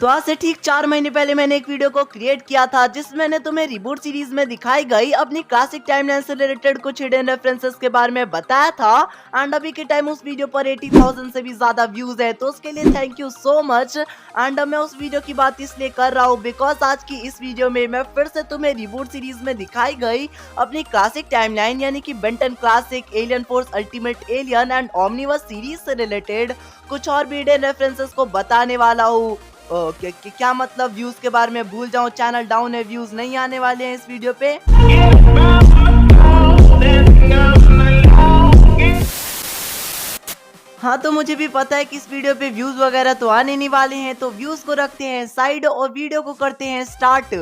तो आज से ठीक 4 महीने पहले मैंने एक वीडियो को क्रिएट किया था जिसमें मैंने तुम्हें रिबूट सीरीज में दिखाई गई अपनी क्लासिक टाइमलाइन से रिलेटेड कुछ हिडन रेफरेंसेस के बारे में बताया था। एंड अभी के टाइम उस वीडियो पर 80,000 से भी ज्यादा व्यूज है, तो उसके लिए thank you so much. And मैं उस वीडियो की बात इसलिए कर रहा हूँ बिकॉज आज की इस वीडियो में मैं फिर से तुम्हें रिबूट सीरीज में दिखाई गई अपनी क्लासिक टाइमलाइन यानी कि Ben 10 classic, alien force ultimate alien and Omniverse series से रिलेटेड कुछ और भी हिडन रेफरेंसेस को बताने वाला हूँ। क्या मतलब व्यूज के बारे में भूल जाऊं, चैनल डाउन है, व्यूज नहीं आने वाले हैं इस वीडियो पे। हाँ तो मुझे भी पता है कि इस वीडियो पे व्यूज वगैरह तो आने नहीं वाले हैं, तो व्यूज को रखते हैं साइड और वीडियो को करते हैं स्टार्ट।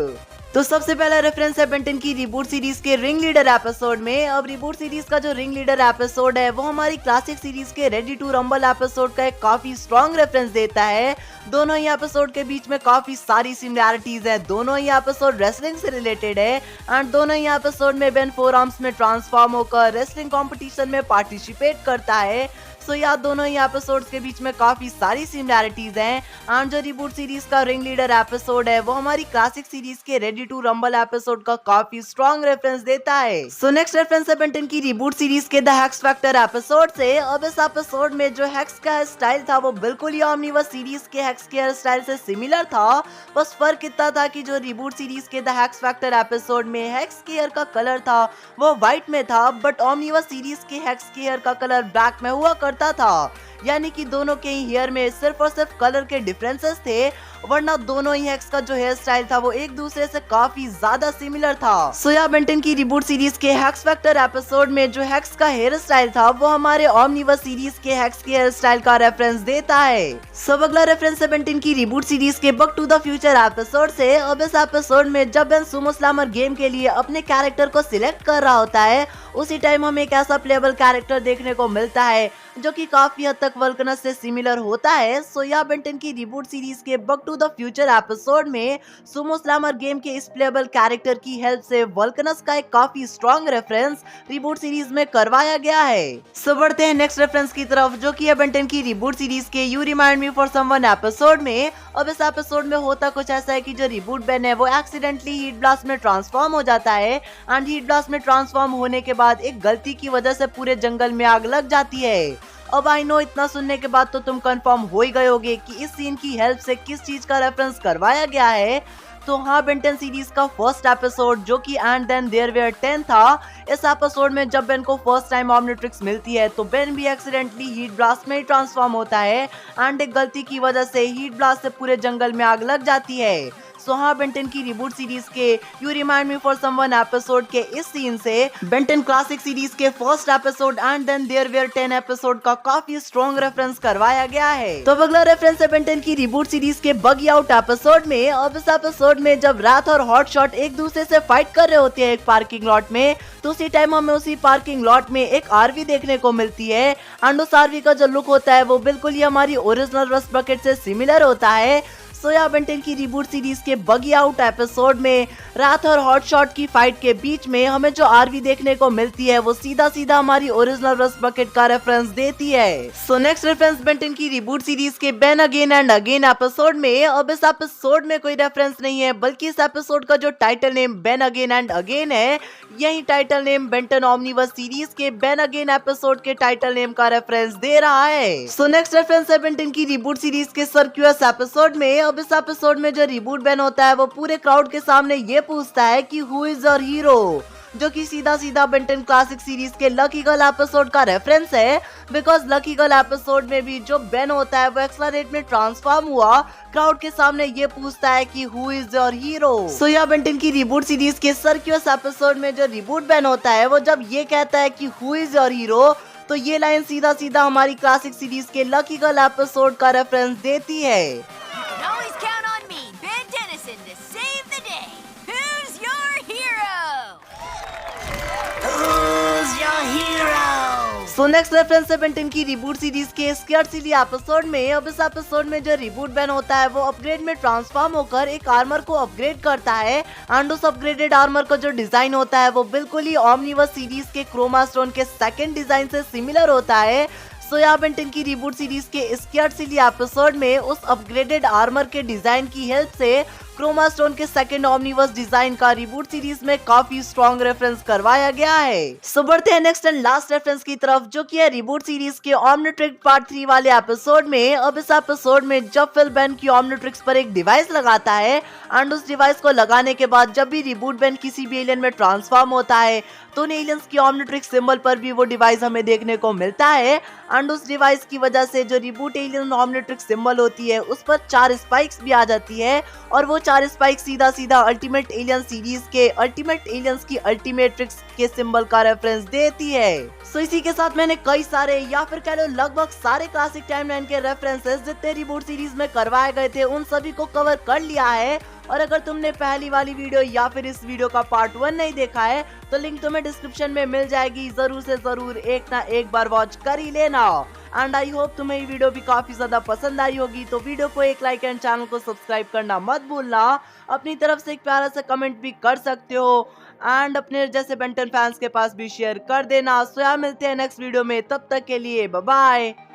तो सबसे पहला रेफरेंस है बेन 10 की रिबूट सीरीज के रिंग लीडर एपिसोड में। अब रिबूट सीरीज का जो रिंग लीडर एपिसोड है वो हमारी क्लासिक सीरीज के रेडी टू रंबल एपिसोड का एक काफी स्ट्रॉन्ग रेफरेंस देता है। दोनों ही एपिसोड के बीच में काफी सारी सिमिलैरिटीज है, दोनों ही एपिसोड रेसलिंग से रिलेटेड है एंड दोनों ही एपिसोड में बेन 4 आर्म्स में ट्रांसफॉर्म होकर रेसलिंग कॉम्पिटिशन में पार्टिसिपेट करता है। सो यार दोनों ही एपिसोड्स के बीच में काफी सारी सिमिलैरिटीज हैं। एंड जो रिबूट सीरीज का रिंग लीडर एपिसोड है वो हमारी क्लासिक सीरीज के रेडी टू रंबल एपिसोड का काफी स्ट्रॉन्ग रेफरेंस देता है। सो नेक्स्ट रेफरेंस है बेन 10 की रिबूट सीरीज के द हेक्स फैक्टर एपिसोड से। अब इस एपिसोड में जो हेक्स का हेयर स्टाइल था वो बिल्कुल ही ओमनिवर्स सीरीज के हेक्स के हेयर स्टाइल से सिमिलर था। बस फर्क इतना था कि जो रिबूट सीरीज के द हेक्स फैक्टर एपिसोड में हेक्स के हेयर का कलर था वो व्हाइट में था, बट ओमनिवर्स सीरीज के हेक्स के हेयर का कलर ब्लैक में हुआ करता था। यानी कि दोनों के ही हेयर में सिर्फ और सिर्फ कलर के डिफरेंसेस थे, वरना दोनों ही हेक्स का जो हेयर स्टाइल था वो एक दूसरे से काफी ज्यादा सिमिलर था। सो या बेन 10 की रिबूट सीरीज के हेक्स फैक्टर एपिसोड में जो हेक्स का हेयर स्टाइल था वो हमारे ओमनिवर्स सीरीज के हेक्स के हेयर स्टाइल का रेफरेंस देता है। सब अगला रेफरेंस है बेन 10 की रिबूट सीरीज के Back to the Future episode से। अब इस एपिसोड में जब बेन सुमो स्लैमर गेम के लिए अपने कैरेक्टर को सिलेक्ट कर रहा होता है उसी टाइम हमें एक ऐसा प्लेबल कैरेक्टर देखने को मिलता है जो कि काफी हद तक वल्कनस से सिमिलर होता है। सो या बेन 10 की रिबूट सीरीज के Back to the Future episode में सुमो स्लैमर गेम के इस प्लेबल कैरेक्टर की हेल्प से वल्कनस का एक काफी स्ट्रॉन्ग रेफरेंस रिबूट सीरीज में करवाया गया है। सो बढ़ते हैं नेक्स्ट रेफरेंस की तरफ जो कि है बेन 10 की रिबूट सीरीज के you remind me for someone episode में। अब इस एपिसोड में होता कुछ ऐसा है कि जो रिबूट बेन है वो एक्सीडेंटली हीट ब्लास्ट में ट्रांसफॉर्म हो जाता है एंड हीट ब्लास्ट में ट्रांसफॉर्म होने के बाद एक गलती की वजह से पूरे जंगल में आग लग जाती है। अब आई नो इतना सुनने के बाद तो तुम कंफर्म हो ही गए होगे कि इस सीन की हेल्प से किस चीज का रेफरेंस करवाया गया है। तो हाँ, बेन 10 सीरीज का फर्स्ट एपिसोड जो कि एंड देन देयर वेयर 10 था। इस एपिसोड में जब बेन को फर्स्ट टाइम ओमनिट्रिक्स मिलती है तो बेन भी एक्सीडेंटली हीट ब्लास्ट में ही ट्रांसफॉर्म होता है एंड एक गलती की वजह से हीट ब्लास्ट से पूरे जंगल में आग लग जाती है। सो हाँ, बेन 10 की रिबूट सीरीज के you remind me for someone episode के इस सीन से बेन 10 क्लासिक सीरीज के first episode and then there were 10 episode का काफी स्ट्रॉन्ग रेफरेंस करवाया गया है। तो अगला रेफरेंस है बेन 10 की रिबूट सीरीज के बगी आउट एपिसोड में। अब इस एपिसोड में जब रात और हॉट शॉट एक दूसरे से फाइट कर रहे होते हैं एक पार्किंग लॉट में, तो उसी टाइम हमें उसी पार्किंग लॉट में एक आरवी देखने को मिलती है एंड उस आरवी का जो लुक होता है वो बिल्कुल ही हमारी ओरिजिनल रस्ट बकेट से सिमिलर होता है। सो या बेन 10 की रिबूट सीरीज के बगी आउट एपिसोड में रात और हॉट शॉट की फाइट के बीच में हमें जो आरवी देखने को मिलती है वो सीधा सीधा हमारी ओरिजिनल रस्ट बकेट का रेफरेंस देती है। सो नेक्स्ट रेफरेंस बेन 10 की रिबूट सीरीज के Ben again and again episode में। अब इस एपिसोड में कोई रेफरेंस नहीं है, बल्कि इस एपिसोड का जो title name Ben again and again है यही title name Ben 10 Omniverse series के बेन अगेन एपिसोड के टाइटल नेम का रेफरेंस दे रहा है। सो नेक्स्ट रेफरेंस है बेन 10 की रिबूट सीरीज के सर्क्यूअस एपिसोड में। अब इस एपिसोड में जो रिबूट बेन होता है वो पूरे क्राउड के सामने ये पूछता है कि हु इज योर हीरो, जो कि सीधा सीधा बेन 10 क्लासिक सीरीज के लकी गर्ल एपिसोड का रेफरेंस है। बिकॉज लकी गर्ल एपिसोड में भी जो बेन होता है वो एक्सलरेट में ट्रांसफॉर्म हुआ क्राउड के सामने ये पूछता है कि हु इज योर हीरो। सो या बेन 10 की रिबूट सीरीज के सर्क्यूअस एपिसोड में जो रिबूट बेन होता है वो जब ये कहता है कि हु इज योर हीरो तो ये लाइन सीधा सीधा हमारी क्लासिक सीरीज के लकी गर्ल एपिसोड का रेफरेंस देती है। सो नेक्स्ट रेफरेंस है बेन 10 की रिबूट सीरीज के स्केयर सिली एपिसोड में। अब इस एपिसोड में जो रिबूट बेन होता है वो अपग्रेड में ट्रांसफॉर्म होकर एक आर्मर को अपग्रेड करता है एंड उस अपग्रेडेड आर्मर का जो डिजाइन होता है वो बिल्कुल ही ओमनिवर्स सीरीज के क्रोमा स्टोन के सेकंड डिजाइन से सिमिलर होता है। सो यहाँ बेंटन की रिबूट सीरीज के स्केयर्ड सिली एपिसोड में उस अपग्रेडेड आर्मर के डिजाइन की हेल्प से क्रोमा स्टोन के सेकंड ओमनीवर्स डिजाइन का रिबूट सीरीज में काफी स्ट्रॉन्ग रेफरेंस करवाया गया है। सो बढ़ते हैं नेक्स्ट एंड लास्ट रेफरेंस की तरफ, जो कि है रिबूट सीरीज के ओमनिट्रिक पार्ट 3 वाले एपिसोड में। अब इस एपिसोड में जब फिल बेन की ओमनिट्रिक्स पर एक डिवाइस लगाता है एंड उस डिवाइस को लगाने के बाद जब भी रिबूट बेन किसी भी एलियन में ट्रांसफॉर्म होता है तो उन एलियंस की ओमनिट्रिक्स सिंबल पर भी वो डिवाइस हमें देखने को मिलता है एंड उस डिवाइस की वजह से जो रिबूट एलियन ओमनिट्रिक्स सिंबल होती है उस पर 4 स्पाइक्स भी आ जाती है और वो 4 स्पाइक सीधा सीधा अल्टीमेट एलियन सीरीज के अल्टीमेट एलियंस की अल्टीमेट्रिक्स के सिंबल का रेफरेंस देती है। सो इसी के साथ मैंने कई सारे या फिर कह लो लगभग सारे क्लासिक टाइमलाइन के रेफरेंसेस जितने रिबूट सीरीज में करवाए गए थे उन सभी को कवर कर लिया है। और अगर तुमने पहली वाली वीडियो या फिर इस वीडियो का पार्ट 1 नहीं देखा है तो लिंक तुम्हें डिस्क्रिप्शन में मिल जाएगी, जरूर से जरूर एक ना एक बार वॉच कर ही लेना। एंड आई होप तुम्हें ये वीडियो भी काफी ज्यादा पसंद आई होगी, तो वीडियो को एक लाइक एंड चैनल को सब्सक्राइब करना मत भूलना। अपनी तरफ से एक प्यारा सा कमेंट भी कर सकते हो एंड अपने जैसे बेंटन फैंस के पास भी शेयर कर देना। सो यार मिलते हैं नेक्स्ट वीडियो में, तब तक के लिए बाय बाय।